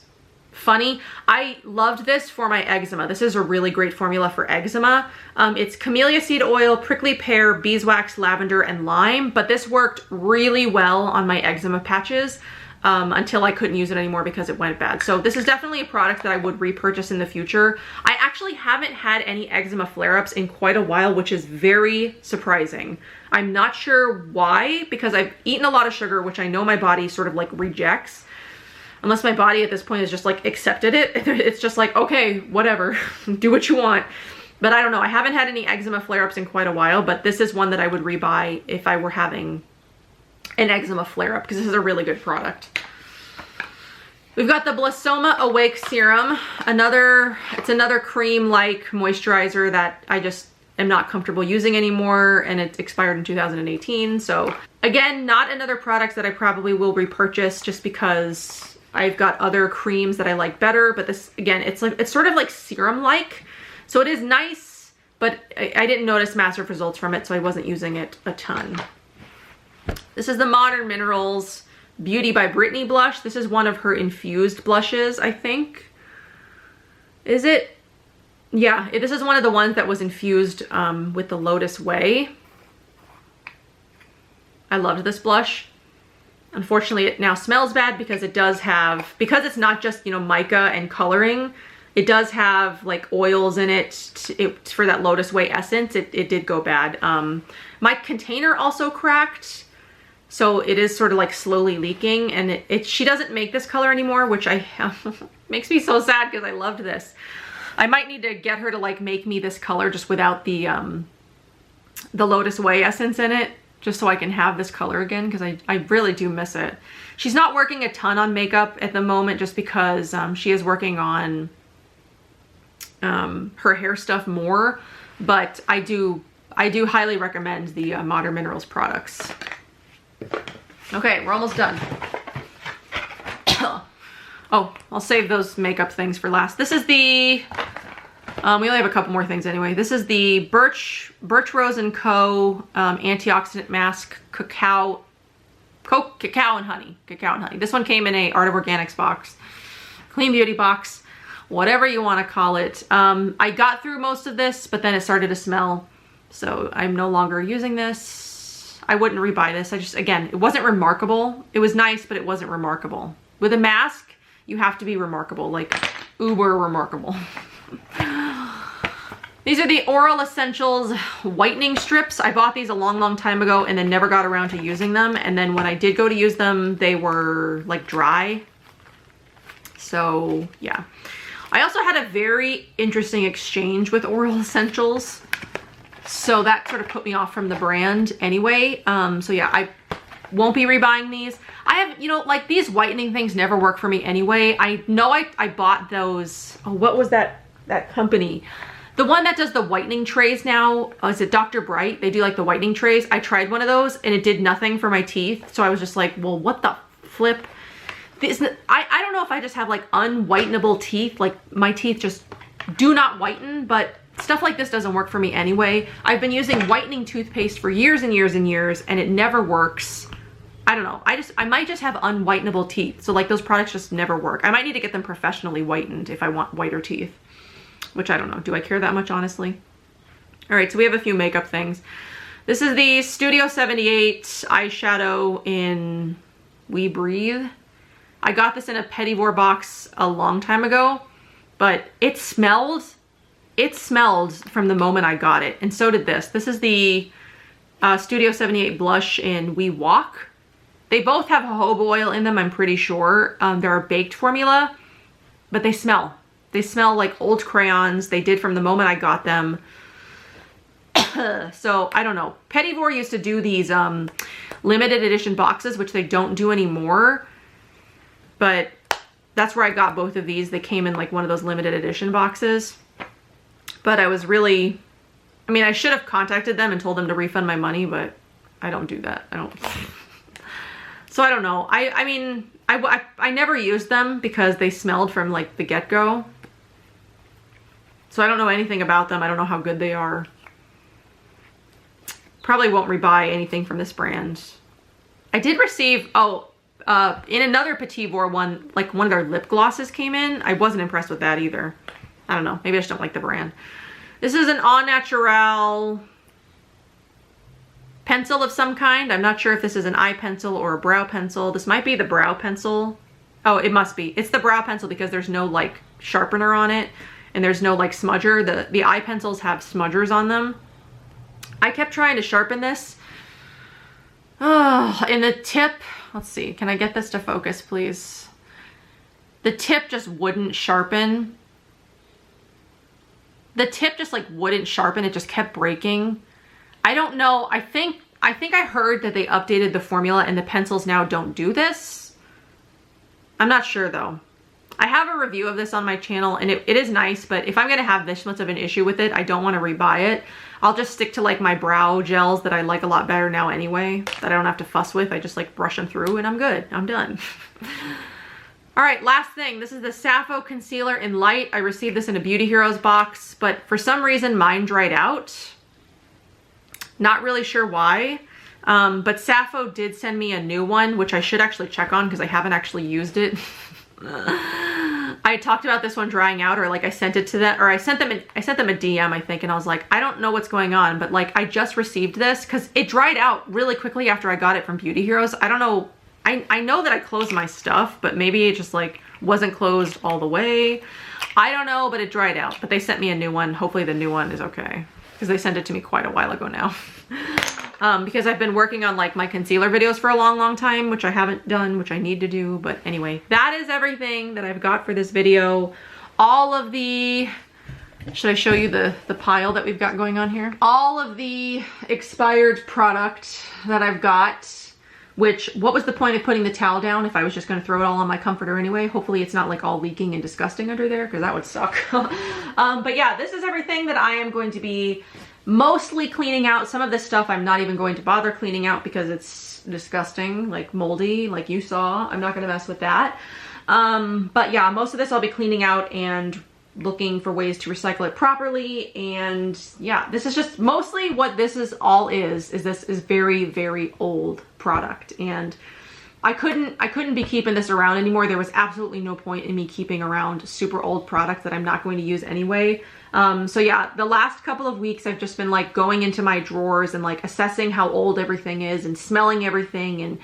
funny. I loved this for my eczema. This is a really great formula for eczema. It's camellia seed oil, prickly pear, beeswax, lavender, and lime, but this worked really well on my eczema patches until I couldn't use it anymore because it went bad. So this is definitely a product that I would repurchase in the future. I actually haven't had any eczema flare-ups in quite a while, which is very surprising. I'm not sure why, because I've eaten a lot of sugar, which I know my body sort of like rejects. Unless my body at this point has just like accepted it. It's just like, okay, whatever, do what you want. But I don't know, I haven't had any eczema flare-ups in quite a while, but this is one that I would rebuy if I were having an eczema flare-up, because this is a really good product. We've got the Blosoma Awake Serum. It's another cream-like moisturizer that I just am not comfortable using anymore, and it expired in 2018. So again, not another product that I probably will repurchase, just because I've got other creams that I like better. But this, again, it's sort of like serum-like. So it is nice, but I didn't notice massive results from it, so I wasn't using it a ton. This is the Modern Minerals Beauty by Britanie blush. This is one of her infused blushes, I think. Is it? Yeah, this is one of the ones that was infused with the Lotus Way. I loved this blush. Unfortunately, it now smells bad because it does have, because it's not just, you know, mica and coloring, it does have like oils in it, for that Lotus Way essence. It did go bad. My container also cracked, so it is sort of like slowly leaking, and she doesn't make this color anymore, which makes me so sad because I loved this. I might need to get her to like make me this color just without the Lotus Way essence in it, just so I can have this color again, because I really do miss it. She's not working a ton on makeup at the moment, just because she is working on her hair stuff more, but I do highly recommend the Modern Minerals products. Okay, we're almost done. Oh, I'll save those makeup things for last. This is the, we only have a couple more things anyway. This is the Birch Rose & Co. Antioxidant Mask Cacao and Honey. Cacao and Honey. This one came in a Art of Organics box, Clean Beauty box, whatever you want to call it. I got through most of this, but then it started to smell, so I'm no longer using this. I wouldn't rebuy this. Again, it wasn't remarkable. It was nice, but it wasn't remarkable. With a mask, you have to be remarkable, like uber remarkable. These are the Oral Essentials whitening strips. I bought these a long time ago and then never got around to using them. And then when I did go to use them, they were like dry. So yeah. I also had a very interesting exchange with Oral Essentials, so that sort of put me off from the brand anyway. So yeah, won't be rebuying these. I have, you know, like these whitening things never work for me anyway. I know I bought those, oh, what was that company? The one that does the whitening trays now, is it Dr. Bright? They do like the whitening trays. I tried one of those and it did nothing for my teeth. So I was just like, well, what the flip? I don't know if I just have like unwhitenable teeth. Like my teeth just do not whiten, but stuff like this doesn't work for me anyway. I've been using whitening toothpaste for years and years and years and it never works. I don't know. I might just have unwhitenable teeth. So like those products just never work. I might need to get them professionally whitened if I want whiter teeth, which I don't know. Do I care that much, honestly? All right, so we have a few makeup things. This is the Studio 78 eyeshadow in We Breathe. I got this in a Petit Vour box a long time ago, but it smelled from the moment I got it, and so did this. This is the Studio 78 blush in We Walk. They both have jojoba oil in them, I'm pretty sure. They're a baked formula, but they smell. They smell like old crayons. They did from the moment I got them. So I don't know. Petit Vour used to do these limited edition boxes, which they don't do anymore. But that's where I got both of these. They came in like one of those limited edition boxes. But I was really, I mean, I should have contacted them and told them to refund my money, but I don't do that. I don't. So I don't know. I mean, I never used them because they smelled from like the get-go. So I don't know anything about them. I don't know how good they are. Probably won't rebuy anything from this brand. I did receive, in another Petit Vour one, like one of their lip glosses came in. I wasn't impressed with that either. I don't know. Maybe I just don't like the brand. This is an au naturel pencil of some kind. I'm not sure if this is an eye pencil or a brow pencil. This might be the brow pencil. Oh, it must be. It's the brow pencil because there's no like sharpener on it and there's no like smudger. The eye pencils have smudgers on them. I kept trying to sharpen this. Oh, and the tip, let's see. Can I get this to focus, please? The tip just wouldn't sharpen. The tip just like wouldn't sharpen. It just kept breaking. I don't know. I think I heard that they updated the formula and the pencils now don't do this. I'm not sure though. I have a review of this on my channel and it is nice, but if I'm gonna have this much of an issue with it, I don't want to rebuy it. I'll just stick to like my brow gels that I like a lot better now anyway, that I don't have to fuss with. I just like brush them through and I'm good. I'm done. All right, last thing. This is the Sappho Concealer in Light. I received this in a Beauty Heroes box, but for some reason mine dried out. Not really sure why, but Sappho did send me a new one, which I should actually check on because I haven't actually used it. I talked about this one drying out, or like I sent it to them, or I sent them a DM, I think, and I was like, I don't know what's going on, but like I just received this because it dried out really quickly after I got it from Beauty Heroes. I don't know. I know that I closed my stuff, but maybe it just like wasn't closed all the way. I don't know, but it dried out. But they sent me a new one. Hopefully the new one is okay because they sent it to me quite a while ago now. Because I've been working on like my concealer videos for a long time, which I haven't done, which I need to do. But anyway, that is everything that I've got for this video. All of the, should I show you the pile that we've got going on here? All of the expired product that I've got, which, what was the point of putting the towel down if I was just going to throw it all on my comforter anyway? Hopefully it's not like all leaking and disgusting under there because that would suck. But yeah, this is everything that I am going to be mostly cleaning out. Some of this stuff I'm not even going to bother cleaning out because it's disgusting, like moldy, like you saw. I'm not going to mess with that. But yeah, most of this I'll be cleaning out and looking for ways to recycle it properly. And yeah, this is just mostly what this is all is this is very, very old product. And I couldn't be keeping this around anymore. There was absolutely no point in me keeping around super old product that I'm not going to use anyway. So yeah, the last couple of weeks I've just been like going into my drawers and like assessing how old everything is and smelling everything, and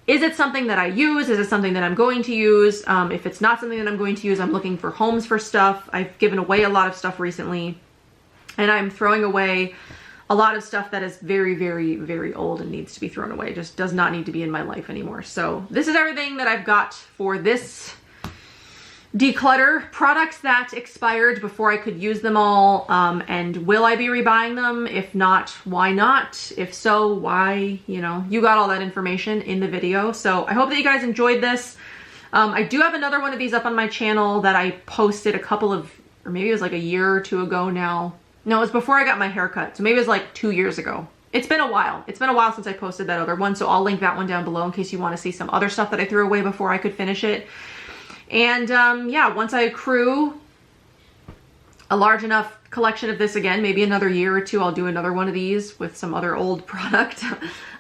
is it something that I use? Is it something that I'm going to use? If it's not something that I'm going to use, I'm looking for homes for stuff. I've given away a lot of stuff recently, and I'm throwing away a lot of stuff that is very, very, very old and needs to be thrown away. Just does not need to be in my life anymore. So this is everything that I've got for this declutter products that expired before I could use them all, and will I be rebuying them? If not, why not? If so, why? You know, you got all that information in the video. So I hope that you guys enjoyed this. I do have another one of these up on my channel that I posted a couple of, or maybe it was like a year or two ago now. No, it was before I got my hair cut, so maybe it was like 2 years ago. It's been a while. It's been a while since I posted that other one, so I'll link that one down below in case you want to see some other stuff that I threw away before I could finish it. And yeah, once I accrue a large enough collection of this again, maybe another year or two, I'll do another one of these with some other old product.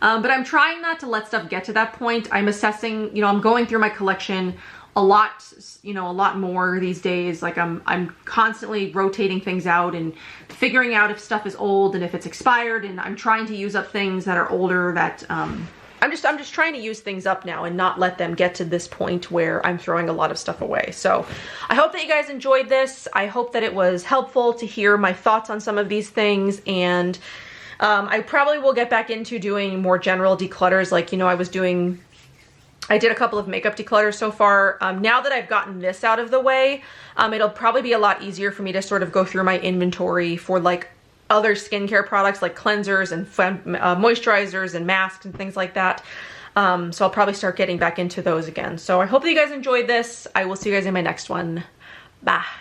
But I'm trying not to let stuff get to that point. I'm assessing, you know, I'm going through my collection a lot, you know, a lot more these days. Like I'm constantly rotating things out and figuring out if stuff is old and if it's expired, and I'm trying to use up things that are older that, I'm just trying to use things up now and not let them get to this point where I'm throwing a lot of stuff away. So I hope that you guys enjoyed this. I hope that it was helpful to hear my thoughts on some of these things, and I probably will get back into doing more general declutters. Like, you know, I did a couple of makeup declutters so far. Now that I've gotten this out of the way, it'll probably be a lot easier for me to sort of go through my inventory for like other skincare products like cleansers and moisturizers and masks and things like that. So I'll probably start getting back into those again. So I hope that you guys enjoyed this. I will see you guys in my next one. Bye.